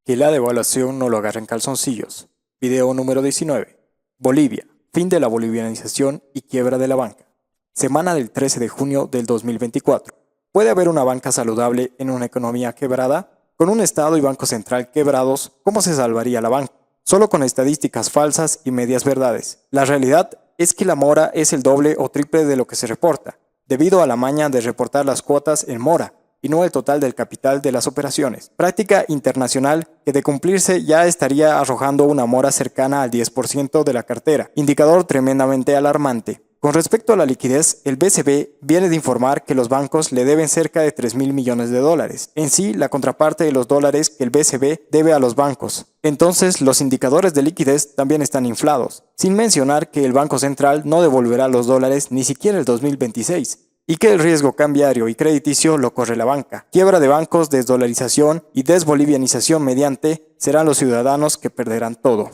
Que la devaluación no lo agarre en calzoncillos. Video número 19. Bolivia. Fin de la bolivianización y quiebra de la banca. Semana del 13 de junio del 2024. ¿Puede haber una banca saludable en una economía quebrada? Con un Estado y Banco Central quebrados, ¿cómo se salvaría la banca? Solo con estadísticas falsas y medias verdades. La realidad es que la mora es el doble o triple de lo que se reporta, debido a la maña de reportar las cuotas en mora, y no el total del capital de las operaciones. Práctica internacional que de cumplirse ya estaría arrojando una mora cercana al 10% de la cartera, indicador tremendamente alarmante. Con respecto a la liquidez, el BCB viene de informar que los bancos le deben cerca de 3.000 millones de dólares, en sí la contraparte de los dólares que el BCB debe a los bancos. Entonces, los indicadores de liquidez también están inflados, sin mencionar que el Banco Central no devolverá los dólares ni siquiera el 2026. Y que el riesgo cambiario y crediticio lo corre la banca. Quiebra de bancos, desdolarización y desbolivianización mediante serán los ciudadanos que perderán todo.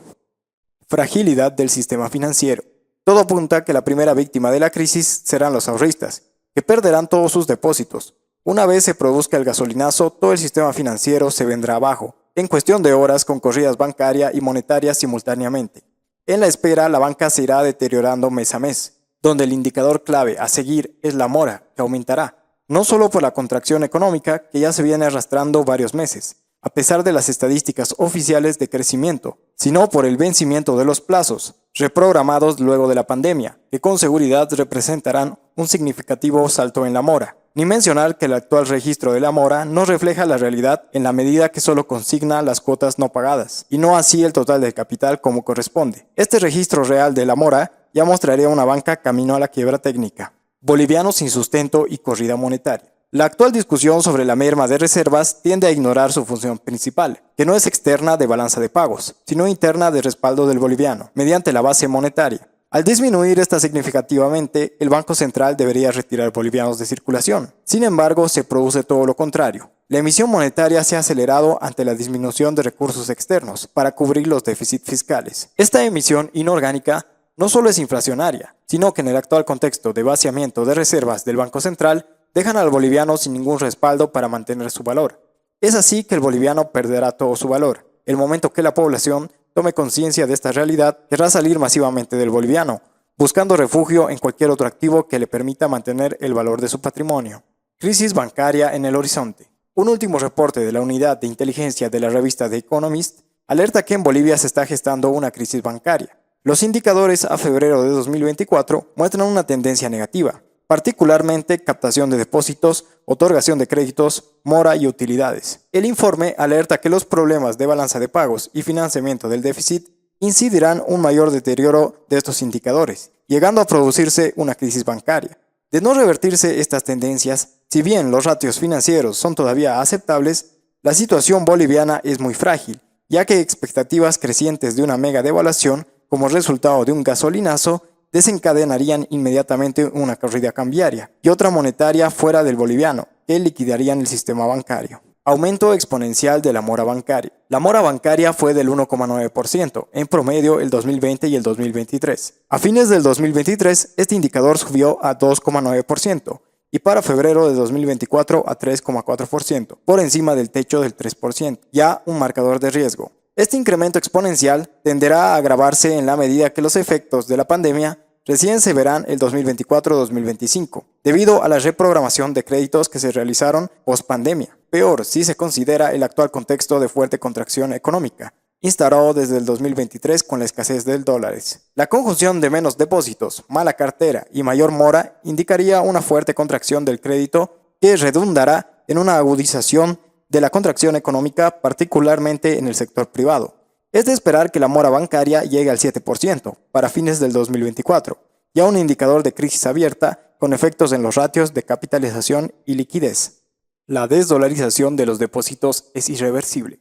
Fragilidad del sistema financiero. Todo apunta a que la primera víctima de la crisis serán los ahorristas, que perderán todos sus depósitos. Una vez se produzca el gasolinazo, todo el sistema financiero se vendrá abajo, en cuestión de horas con corridas bancaria y monetaria simultáneamente. En la espera, la banca se irá deteriorando mes a mes, donde el indicador clave a seguir es la mora, que aumentará, no solo por la contracción económica que ya se viene arrastrando varios meses, a pesar de las estadísticas oficiales de crecimiento, sino por el vencimiento de los plazos, reprogramados luego de la pandemia, que con seguridad representarán un significativo salto en la mora. Ni mencionar que el actual registro de la mora no refleja la realidad en la medida que solo consigna las cuotas no pagadas, y no así el total del capital como corresponde. Este registro real de la mora ya mostraría una banca camino a la quiebra técnica. Bolivianos sin sustento y corrida monetaria. La actual discusión sobre la merma de reservas tiende a ignorar su función principal, que no es externa de balanza de pagos, sino interna de respaldo del boliviano, mediante la base monetaria. Al disminuir esta significativamente, el Banco Central debería retirar bolivianos de circulación. Sin embargo, se produce todo lo contrario. La emisión monetaria se ha acelerado ante la disminución de recursos externos para cubrir los déficits fiscales. Esta emisión inorgánica no solo es inflacionaria, sino que en el actual contexto de vaciamiento de reservas del Banco Central, dejan al boliviano sin ningún respaldo para mantener su valor. Es así que el boliviano perderá todo su valor. El momento que la población tome conciencia de esta realidad, querrá salir masivamente del boliviano, buscando refugio en cualquier otro activo que le permita mantener el valor de su patrimonio. Crisis bancaria en el horizonte. Un último reporte de la unidad de inteligencia de la revista The Economist alerta que en Bolivia se está gestando una crisis bancaria. Los indicadores a febrero de 2024 muestran una tendencia negativa, particularmente captación de depósitos, otorgación de créditos, mora y utilidades. El informe alerta que los problemas de balanza de pagos y financiamiento del déficit incidirán un mayor deterioro de estos indicadores, llegando a producirse una crisis bancaria. De no revertirse estas tendencias, si bien los ratios financieros son todavía aceptables, la situación boliviana es muy frágil, ya que expectativas crecientes de una mega devaluación como resultado de un gasolinazo desencadenarían inmediatamente una corrida cambiaria y otra monetaria fuera del boliviano, que liquidarían el sistema bancario. Aumento exponencial de la mora bancaria. La mora bancaria fue del 1,9% en promedio el 2020 y el 2023. A fines del 2023, este indicador subió a 2,9% y para febrero de 2024 a 3,4%, por encima del techo del 3%, ya un marcador de riesgo. Este incremento exponencial tenderá a agravarse en la medida que los efectos de la pandemia recién se verán el 2024-2025, debido a la reprogramación de créditos que se realizaron post-pandemia. Peor si se considera el actual contexto de fuerte contracción económica, instaurado desde el 2023 con la escasez del dólares. La conjunción de menos depósitos, mala cartera y mayor mora indicaría una fuerte contracción del crédito que redundará en una agudización de la contracción económica, particularmente en el sector privado. Es de esperar que la mora bancaria llegue al 7% para fines del 2024, ya un indicador de crisis abierta con efectos en los ratios de capitalización y liquidez. La desdolarización de los depósitos es irreversible.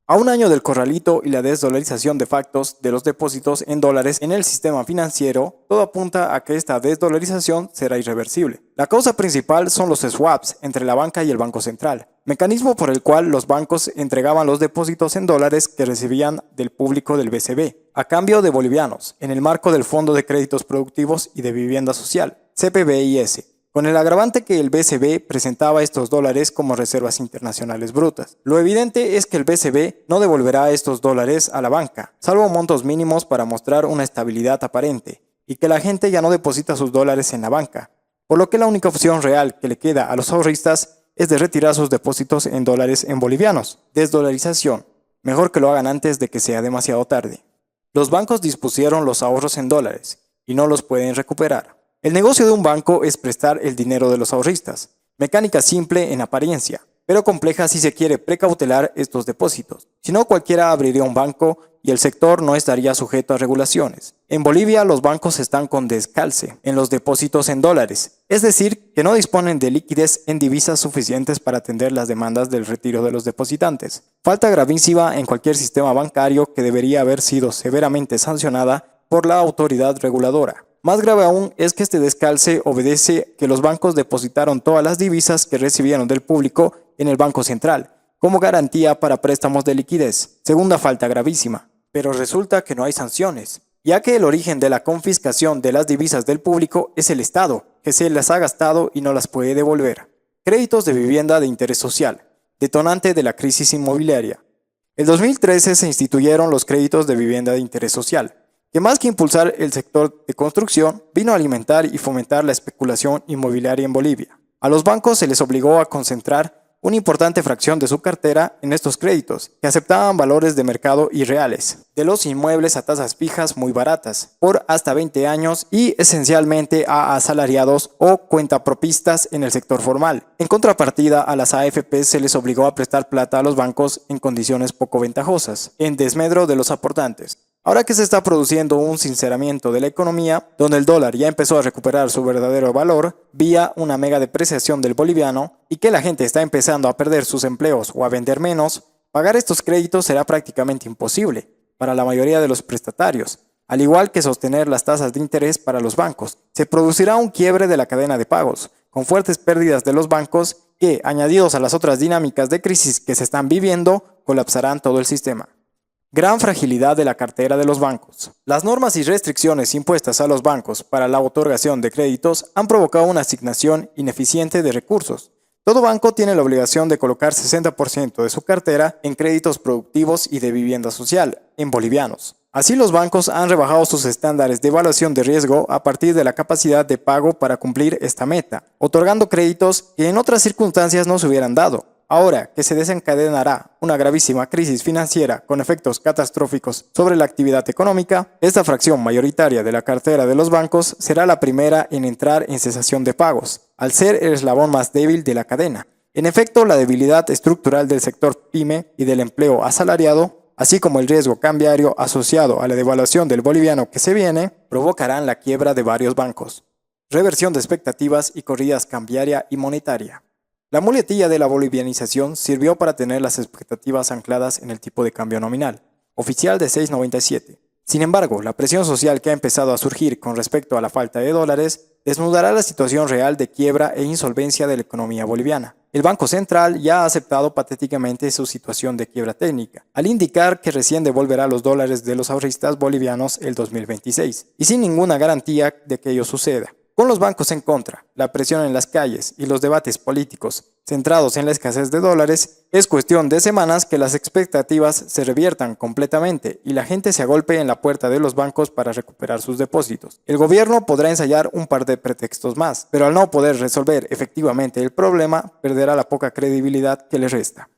A un año del corralito y la desdolarización de factos de los depósitos en dólares en el sistema financiero, todo apunta a que esta desdolarización será irreversible. La causa principal son los swaps entre la banca y el Banco Central, mecanismo por el cual los bancos entregaban los depósitos en dólares que recibían del público del BCB, a cambio de bolivianos, en el marco del Fondo de Créditos Productivos y de Vivienda Social, CPBIS. con el agravante que el BCB presentaba estos dólares como reservas internacionales brutas. Lo evidente es que el BCB no devolverá estos dólares a la banca, salvo montos mínimos para mostrar una estabilidad aparente, y que la gente ya no deposita sus dólares en la banca, por lo que la única opción real que le queda a los ahorristas es de retirar sus depósitos en dólares en bolivianos. Desdolarización. Mejor que lo hagan antes de que sea demasiado tarde. Los bancos dispusieron los ahorros en dólares y no los pueden recuperar. El negocio de un banco es prestar el dinero de los ahorristas. Mecánica simple en apariencia, pero compleja si se quiere precautelar estos depósitos. Si no, cualquiera abriría un banco y el sector no estaría sujeto a regulaciones. En Bolivia los bancos están con descalce en los depósitos en dólares, es decir, que no disponen de liquidez en divisas suficientes para atender las demandas del retiro de los depositantes. Falta gravísima en cualquier sistema bancario que debería haber sido severamente sancionada por la autoridad reguladora. Más grave aún es que este descalce obedece que los bancos depositaron todas las divisas que recibieron del público en el Banco Central, como garantía para préstamos de liquidez. Segunda falta gravísima. Pero resulta que no hay sanciones, ya que el origen de la confiscación de las divisas del público es el Estado, que se las ha gastado y no las puede devolver. Créditos de vivienda de interés social, detonante de la crisis inmobiliaria. En 2013 se instituyeron los créditos de vivienda de interés social, que más que impulsar el sector de construcción, vino a alimentar y fomentar la especulación inmobiliaria en Bolivia. A los bancos se les obligó a concentrar una importante fracción de su cartera en estos créditos, que aceptaban valores de mercado irreales, de los inmuebles a tasas fijas muy baratas, por hasta 20 años y esencialmente a asalariados o cuentapropistas en el sector formal. En contrapartida, a las AFP se les obligó a prestar plata a los bancos en condiciones poco ventajosas, en desmedro de los aportantes. Ahora que se está produciendo un sinceramiento de la economía, donde el dólar ya empezó a recuperar su verdadero valor vía una mega depreciación del boliviano y que la gente está empezando a perder sus empleos o a vender menos, pagar estos créditos será prácticamente imposible para la mayoría de los prestatarios, al igual que sostener las tasas de interés para los bancos. Se producirá un quiebre de la cadena de pagos, con fuertes pérdidas de los bancos que, añadidos a las otras dinámicas de crisis que se están viviendo, colapsarán todo el sistema. Gran fragilidad de la cartera de los bancos. Las normas y restricciones impuestas a los bancos para la otorgación de créditos han provocado una asignación ineficiente de recursos. Todo banco tiene la obligación de colocar 60% de su cartera en créditos productivos y de vivienda social, en bolivianos. Así, los bancos han rebajado sus estándares de evaluación de riesgo a partir de la capacidad de pago para cumplir esta meta, otorgando créditos que en otras circunstancias no se hubieran dado. Ahora que se desencadenará una gravísima crisis financiera con efectos catastróficos sobre la actividad económica, esta fracción mayoritaria de la cartera de los bancos será la primera en entrar en cesación de pagos, al ser el eslabón más débil de la cadena. En efecto, la debilidad estructural del sector pyme y del empleo asalariado, así como el riesgo cambiario asociado a la devaluación del boliviano que se viene, provocarán la quiebra de varios bancos. Reversión de expectativas y corridas cambiaria y monetaria. La muletilla de la bolivianización sirvió para tener las expectativas ancladas en el tipo de cambio nominal, oficial de 6.97. Sin embargo, la presión social que ha empezado a surgir con respecto a la falta de dólares desnudará la situación real de quiebra e insolvencia de la economía boliviana. El Banco Central ya ha aceptado patéticamente su situación de quiebra técnica, al indicar que recién devolverá los dólares de los ahorristas bolivianos el 2026, y sin ninguna garantía de que ello suceda. Con los bancos en contra, la presión en las calles y los debates políticos centrados en la escasez de dólares, es cuestión de semanas que las expectativas se reviertan completamente y la gente se agolpe en la puerta de los bancos para recuperar sus depósitos. El gobierno podrá ensayar un par de pretextos más, pero al no poder resolver efectivamente el problema, perderá la poca credibilidad que le resta.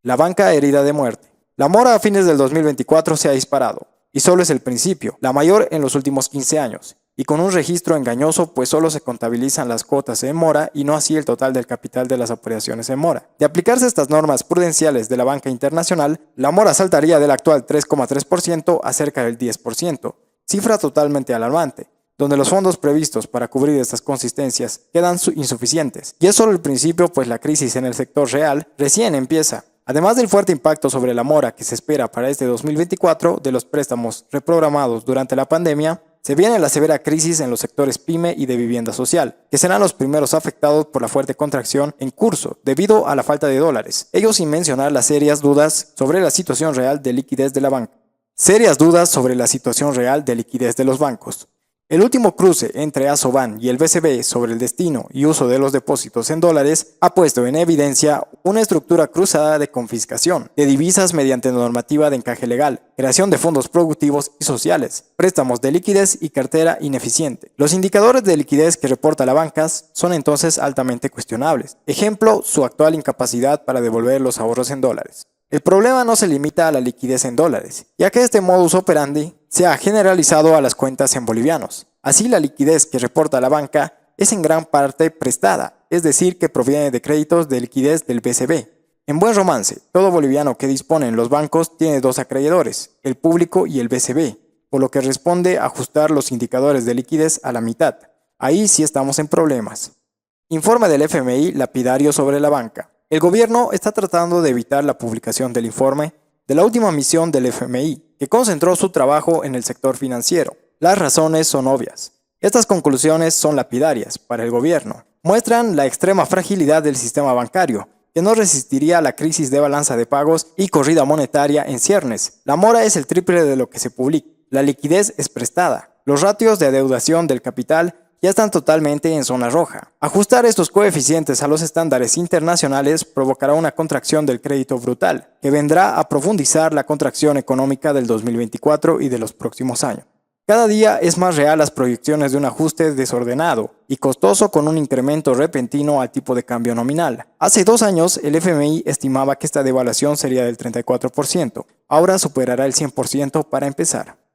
La banca herida de muerte. La mora a fines del 2024 se ha disparado, y solo es el principio, la mayor en los últimos 15 años. Y con un registro engañoso, pues solo se contabilizan las cuotas en mora y no así el total del capital de las operaciones en mora. De aplicarse estas normas prudenciales de la banca internacional, la mora saltaría del actual 3,3% a cerca del 10%, cifra totalmente alarmante, donde los fondos previstos para cubrir estas consistencias quedan insuficientes. Y es solo el principio, pues la crisis en el sector real recién empieza. Además del fuerte impacto sobre la mora que se espera para este 2024 de los préstamos reprogramados durante la pandemia, se viene la severa crisis en los sectores pyme y de vivienda social, que serán los primeros afectados por la fuerte contracción en curso debido a la falta de dólares, ello sin mencionar las serias dudas sobre la situación real de liquidez de la banca. Serias dudas sobre la situación real de liquidez de los bancos. El último cruce entre Asoban y el BCB sobre el destino y uso de los depósitos en dólares ha puesto en evidencia una estructura cruzada de confiscación de divisas mediante normativa de encaje legal, creación de fondos productivos y sociales, préstamos de liquidez y cartera ineficiente. Los indicadores de liquidez que reporta la banca son entonces altamente cuestionables. Ejemplo, su actual incapacidad para devolver los ahorros en dólares. El problema no se limita a la liquidez en dólares, ya que este modus operandi se ha generalizado a las cuentas en bolivianos. Así, la liquidez que reporta la banca es en gran parte prestada, es decir, que proviene de créditos de liquidez del BCB. En buen romance, todo boliviano que dispone en los bancos tiene dos acreedores, el público y el BCB, por lo que responde a ajustar los indicadores de liquidez a la mitad. Ahí sí estamos en problemas. Informe del FMI lapidario sobre la banca. El gobierno está tratando de evitar la publicación del informe de la última misión del FMI, que concentró su trabajo en el sector financiero. Las razones son obvias. Estas conclusiones son lapidarias para el gobierno. Muestran la extrema fragilidad del sistema bancario, que no resistiría a la crisis de balanza de pagos y corrida monetaria en ciernes. La mora es el triple de lo que se publica. La liquidez es prestada. Los ratios de adeudación del capital ya están totalmente en zona roja. Ajustar estos coeficientes a los estándares internacionales provocará una contracción del crédito brutal, que vendrá a profundizar la contracción económica del 2024 y de los próximos años. Cada día es más real las proyecciones de un ajuste desordenado y costoso con un incremento repentino al tipo de cambio nominal. Hace 2 años el FMI estimaba que esta devaluación sería del 34%, ahora superará el 100% para empezar.